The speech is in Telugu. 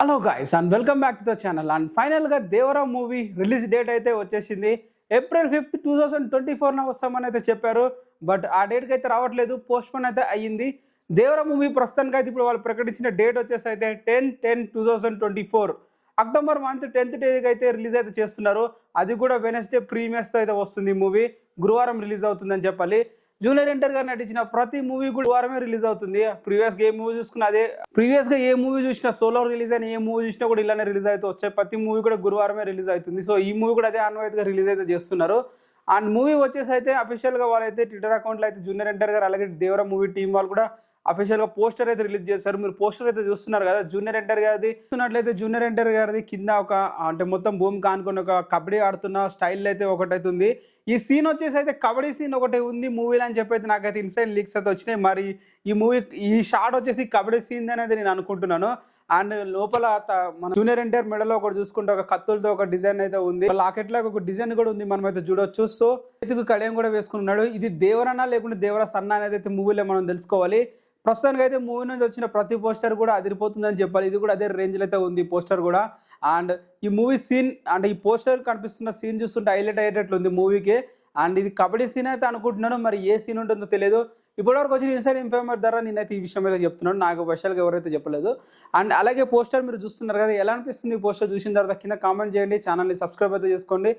Hello guys and welcome back to the channel. And ఫైనల్గా దేవరా మూవీ రిలీజ్ డేట్ అయితే వచ్చేసింది. April 5th 2024 వస్తామని అయితే చెప్పారు. బట్ ఆ డేట్కి అయితే రావట్లేదు, పోస్ట్పోన్ అయితే అయ్యింది. దేవరా మూవీ ప్రస్తుతానికి అయితే ఇప్పుడు వాళ్ళు ప్రకటించిన డేట్ వచ్చేసి అయితే 10/10/2024 అక్టోబర్ మంత్ 10th తేదీకి అయితే రిలీజ్ అయితే చేస్తున్నారు. అది కూడా వెనస్డే ప్రీమియర్స్తో అయితే వస్తుంది. మూవీ గురువారం రిలీజ్ అవుతుందని చెప్పాలి. జూనియర్ ఎన్టీఆర్ గారు నటించిన ప్రతి మూవీ కూడా గురువారమే రిలీజ్ అవుతుంది. ప్రీవియస్గా ఏ మూవీ చూసుకున్నా అదే, ప్రీవియస్గా ఏ మూవీ చూసినా, సోలో రిలీజ్ అయిన ఏ మూవీ చూసినా కూడా ఇలానే రిలీజ్ అయితే వచ్చాయి. ప్రతి మూవీ కూడా గురువారమే రిలీజ్ అవుతుంది. సో ఈ మూవీ కూడా అదే ఆన్వాయితీగా రిలీజ్ అయితే చేస్తున్నారు. అండ్ మూవీ వచ్చేసి అయితే అఫీషియల్గా వాళ్ళైతే ట్విట్టర్ అకౌంట్లో అయితే జూనియర్ ఎన్టీఆర్ గారు అలాగే దేవరా మూవీ టీం వాళ్ళు కూడా అఫీషియల్గా పోస్టర్ అయితే రిలీజ్ చేశారు. మీరు పోస్టర్ అయితే చూస్తున్నారు కదా, జూనియర్ ఎన్టీఆర్ గారిది చూస్తున్నట్లయితే జూనియర్ ఎన్టీఆర్ గారిది కింద ఒక అంటే మొత్తం భూమి కానుకొని ఒక కబడ్డీ ఆడుతున్న స్టైల్ అయితే ఒకటైతే ఉంది. ఈ సీన్ వచ్చేసి అయితే కబడ్డీ సీన్ ఒకటి ఉంది మూవీలో అని చెప్పి అయితే నాకైతే ఇన్సైడ్ లీక్స్ అయితే వచ్చినాయి. మరి ఈ షాట్ వచ్చేసి కబడ్డీ సీన్ అనేది నేను అనుకుంటున్నాను. అండ్ లోపల మన జూనియర్ ఎన్టీఆర్ మెడలో ఒకటి చూసుకుంటే ఒక కత్తులతో ఒక డిజైన్ అయితే ఉంది. లాకెట్ లాగా ఒక డిజైన్ కూడా ఉంది, మనం అయితే చూడొచ్చు. సో చేతికి కడియం కూడా వేసుకున్నాడు. ఇది దేవరనా లేకుంటే దేవరా సన్నా అనేది అయితే మూవీలో మనం తెలుసుకోవాలి. ప్రస్తుతానికి అయితే మూవీ నుంచి వచ్చిన ప్రతి పోస్టర్ కూడా అదిరిపోతుందని చెప్పాలి. ఇది కూడా అదే రేంజ్లో అయితే ఉంది పోస్టర్ కూడా. అండ్ ఈ మూవీ సీన్ అంటే ఈ పోస్టర్ కనిపిస్తున్న సీన్ చూస్తుంటే హైలైట్ అయ్యేటట్లు ఉంది మూవీకి. అండ్ ఇది కబడ్డీ సీన్ అయితే అనుకుంటున్నాను, మరి ఏ సీన్ ఉంటుందో తెలియదు. ఇప్పటివరకు వచ్చిన ఇన్సైడ్ ఇన్ఫర్మర్ ద్వారా నేనైతే ఈ విషయం అయితే చెప్తున్నాను, నాకు స్పెషల్గా ఎవరైతే చెప్పలేదు. అండ్ అలాగే పోస్టర్ మీరు చూస్తున్నారు కదా, ఎలా అనిపిస్తుంది ఈ పోస్టర్ చూసిన తర్వాత కింద కామెంట్ చేయండి. ఛానల్ని సబ్స్క్రైబ్ అయితే చేసుకోండి.